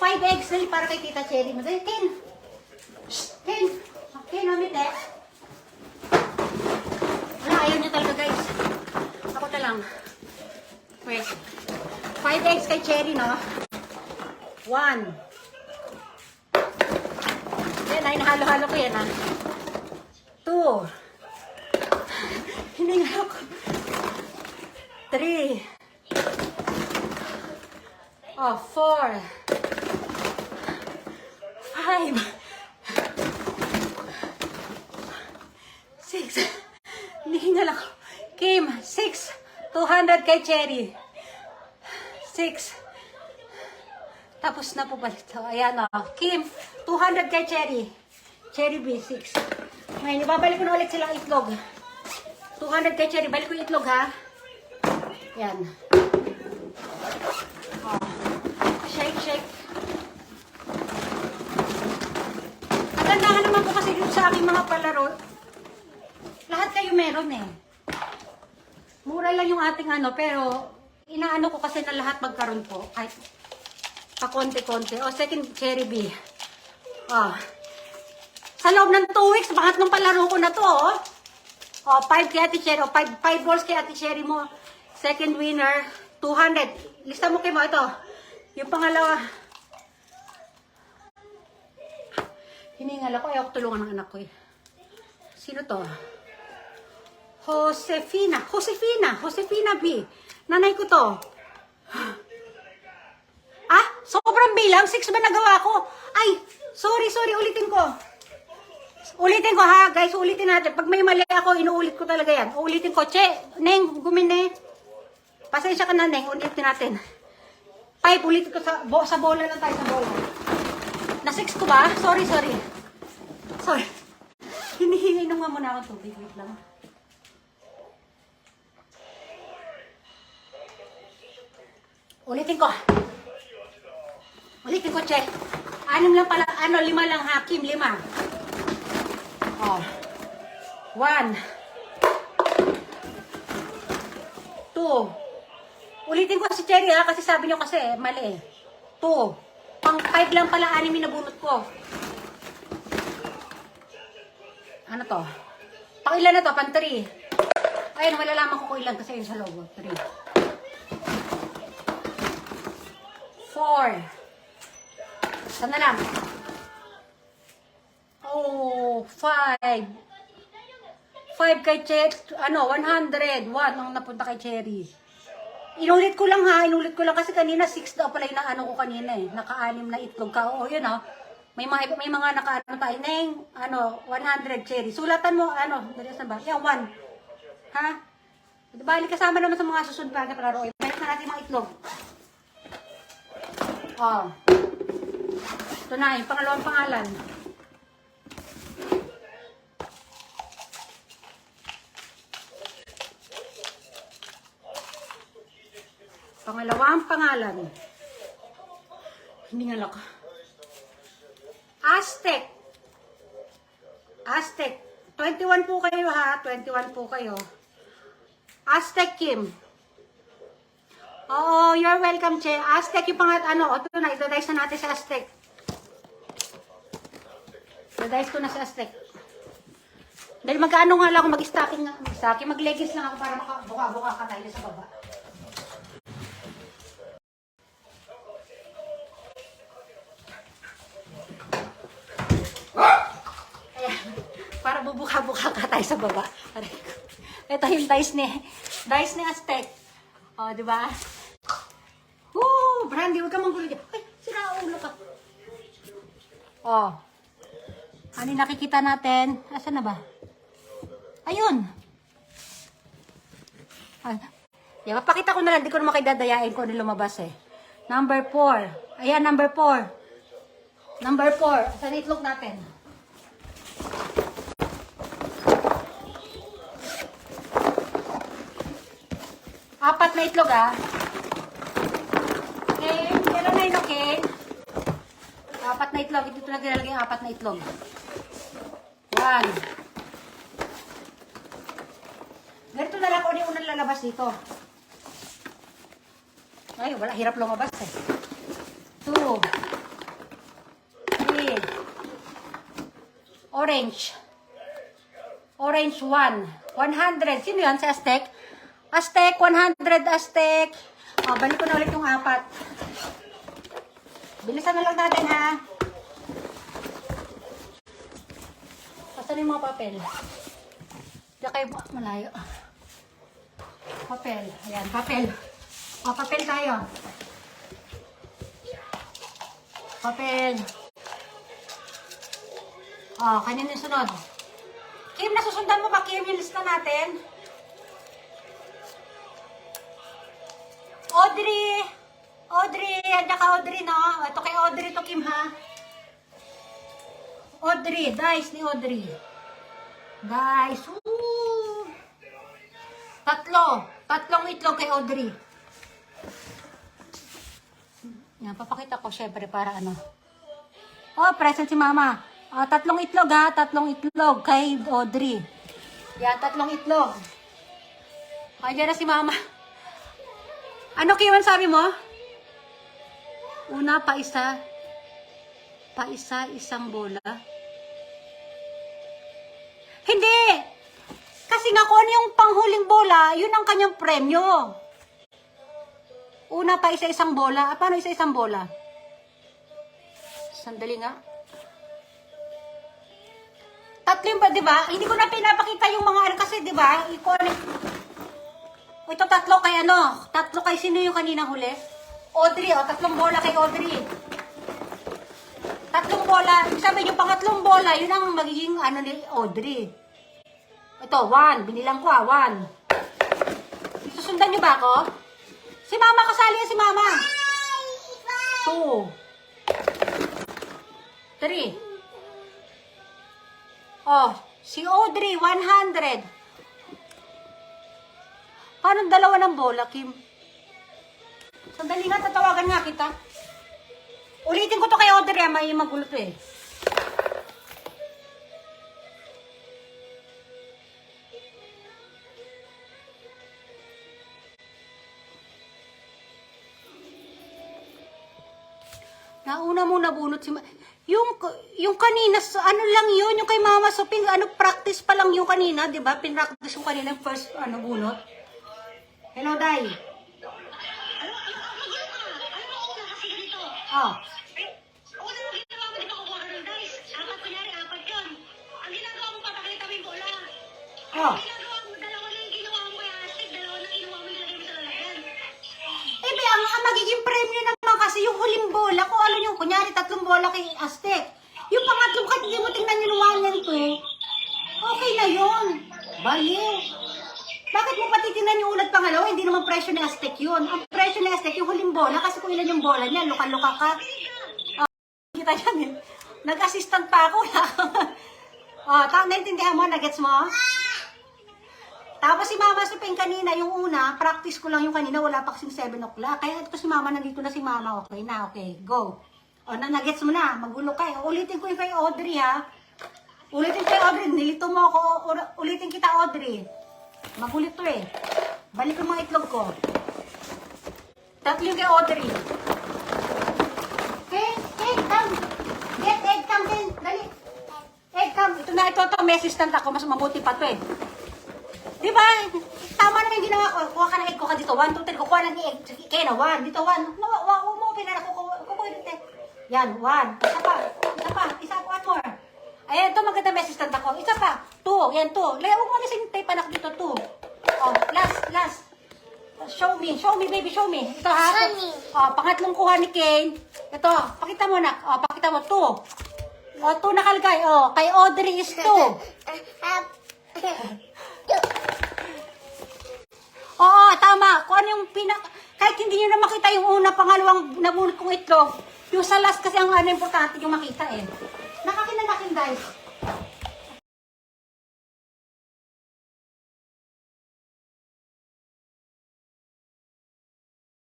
5 eggs dali para kay Tita Cherry mo. Dali, Ken. Ken. Ken, umit eh. Wala, ayaw niya talaga guys. Ako na lang. Wait. 5 eggs kay Cherry, no? 1. Yan, ay nahalo-halo ko yan, ha? 2. Hininga ako. 3. Oh, 4. 5. 6. Hinihingal ako. Kim, 6. 200 kay Cherry. 6. Tapos na po pala ito. Ayan o. Kim, 200 kay Cherry. Cherry B, 6. Ngayon, ibabalik ko na ulit silang itlog. 200 kay Cherry. Balik ko yung itlog, ha? Ayan. Oh. Shake, shake. Kagandahan naman po kasi dito sa aking mga palaro. Lahat kayo meron eh. Mura lang yung ating ano, pero inaano ko kasi na lahat magkaroon po. Kahit pakonti-konti. O, second Cherry B. O. Sa loob ng 2 weeks, pangatlong palaro ko na to, o. O, 5 kay Ate Cherry. O, 5 balls kay Ate Cherry mo. Second winner, 200. Lista mo kayo mo ito. Yung pangalawa. Hiningal ako. Ayaw ko tulungan ng anak ko eh. Sino to? Josefina. Josefina B. Nanay ko to. Ah, sobrang bilang. 6 ba nagawa ko? Ay, sorry. Ulitin ko. Ulitin ko ha, guys. Ulitin natin. Pag may mali ako, inuulit ko talaga yan. Ulitin ko. Neng, gumine. Pasensya ka na, Neng. Ulitin natin. 5, ulitin ko sa bola lang tayo, sa bola. Na 6 ko ba? Sorry. Hinihingi nung muna ako tubig. Wait lang. Ulitin ko, Che. 6 lang pala, 5 lang ha, Kim, 5. Oh. 1. 2. Ulitin ko si Cherry ha, kasi sabi niyo kasi mali eh. 2. Pang 5 lang pala, 6 yung nabunot ko. Ano to? Pang ilan na to? Pang 3. Ayun, malalaman ko kung ilan kasi yun sa logo. 3. 4. Sana lang. Oh, 5. 5 kay Cherry. 101 ang napunta kay Cherry. Inulit ko lang ha. Kasi kanina 6 daw pala yung naano ko kanina eh. Naka-6 na itlog ka. Oh, yun ha. May mga naka-ano tayo. Neng, 100 Cherry. Sulatan mo, dali saan ba? Yan, 1. Ha? Bali kasama naman sa mga susunod pa na palaro. Balik na natin mga itlog. Oh. Ito na, yung pangalawang pangalan. Pangalawang pangalan. Hindi nga laka. Aztec. 21 po kayo ha. 21 po kayo. Aztec Kim. Oo, you're welcome, Che. Aztec yung ito na, ito-dice na natin sa Aztec. Ito-dice ko na sa Aztec. Dahil mag-ano nga lang ako, mag-stacking, mag-leggings lang ako para makabuka-buka ka tayo sa baba. Ayan, para bubuka-buka ka tayo sa baba. Ito yung dice ni Aztec. O, di ba? Woo! Brandy, huwag ka manggulo dyan. Ay, sira ulo ka. O. Ano yung nakikita natin? Asan na ba? Ayun. Ay, pakita ko na lang. Di ko naman kayo dadayain ko na lumabas eh. Number 4. Ayan, number 4. Number 4. Saan itlog natin? Apat na itlog ah. Okay, meron na yun, okay? Apat na itlog. Dito na ginalagay yung apat na itlog. 1. Ganito na lang kung yung unang lalabas dito. Ay, wala. Hirap lumabas eh. 2. Orange. Orange 1. 100. Sino yan? Si Aztec? Aztec, 100 Aztec. O, balik ko na ulit yung 4. Bilisan na lang natin, ha? Saan yung mga papel? Diyan kayo malayo. Papel. Ayan, papel. O, papel tayo. Papel. O, kanina yung sunod. Kim, nasusundan mo ba, Kim, yung lista natin? Audrey! Audrey! Andiyan ka, Audrey, no? Ito kay Audrey to, Kim, ha? Audrey, dice ni Audrey. Dice. Woo! Tatlong itlog kay Audrey. Yan, papakita ko syempre para ano. Oh, present si Mama. Tatlong itlog, ha? Tatlong itlog kay Audrey. Yan, tatlong itlog. Diyan na si Mama. Ano, Kiwan, sabi mo? Una, paisa, isang bola. Hindi! Kasi nga kung ano yung panghuling bola, yun ang kanyang premyo. Una pa isang bola. Paano isang bola? Sandali nga. Tatlo yung ba, di ba? Hindi ko na pinapakita yung mga ano kasi, di ba? Ito tatlo kay ano? Tatlo kay sino yung kanina huli? Audrey, tatlong bola kay Audrey. Tatlong bola, sabi yung pangatlong bola, yun ang magiging ano ni Audrey. Ito, 1. Binilang ko 1. Susundan nyo ba ako? Si Mama, kasali yan si Mama. 2. 3. Oh, si Audrey, 100. Paano dalawa ng bola, Kim? Sandali nga, tatawagan nga kita. Ulitin ko to kay Audrey, may magulo to eh. Nauna mo nabunot si yung kanina, ano lang yun, yung kay Mama Sopin, ano, practice pa lang yung kanina, di ba? Pinractice yung kanina yung first, ano, bunot. Hello, Day. Oh. Una mo ginawa mo, di ba kukuha ka ng dice? Apat, kunyari, apat yun. Ang ginagawa mo, papakita mo yung bola. Oh. Ang ginagawa mo, dalawa na yung ginawa mo kay Aztec, dalawa na kinuha mo, ilagay mo sa lalagyan. Ang magiging premyo naman kasi yung huling bola, kung ano yung, kunyari, tatlong bola kay Aztec. Yung pangatlong kahit hindi mo tingnan yung one to, okay na yun. Baliw. Bakit mo patitingnan yung ulat pangalawa? Hindi naman presyo ni Aztec yun. Ang presyo ni Aztec yung huling bola kasi kung ilan yung bola niya, luka-luka ka. Kita yan eh. Nag-assistant pa ako. Naintindihan mo? Nagets mo? Tapos si Mama Suping kanina, yung una, practice ko lang yung kanina, wala pa kasing 7 o'clock. Kaya ito si Mama, nandito na si Mama. Okay na, okay. Go. Nagets mo na. Magulo ka. Ulitin ko yung kay Audrey, ha? Ulitin kay Audrey. Nilito mo ako. Ulitin kita, Audrey. Magulit to eh. Balik yung mga itlog ko. Tatlo yung kay Audrey. Okay? Egg come. Get egg come din. Dali. Egg come. Ito na ito. May assistant ako. Mas mabuti pa to eh. Di ba? Tama na yung ginawa ko. Kuha ka ng egg ko ka dito. 1, 2, 3. Kukuha ng egg. Kaya na 1. Dito 1. No, huwag mo. Kukuha dito. Yan. 1. Isa pa. Isa pa. Isa. 1 more. Ayan, ito maganda may assistant ako. Isa pa. 2. Yan, 2. Huwag mo na sinintay panak dito, 2. Oh, last. Show me, baby, show me. Ito ha. Show me. Oh, pangatlong kuha ni Kane. Ito, pakita mo na. Oh, pakita mo, 2. Oh, 2 nakalagay. Oh, kay Audrey is 2. Oo, tama. Kung ano yung kahit hindi nyo na makita yung una, pangalawang nabunot kong itlog, yung sa last kasi ang ano importante yung makita eh. Nakakinanakin guys.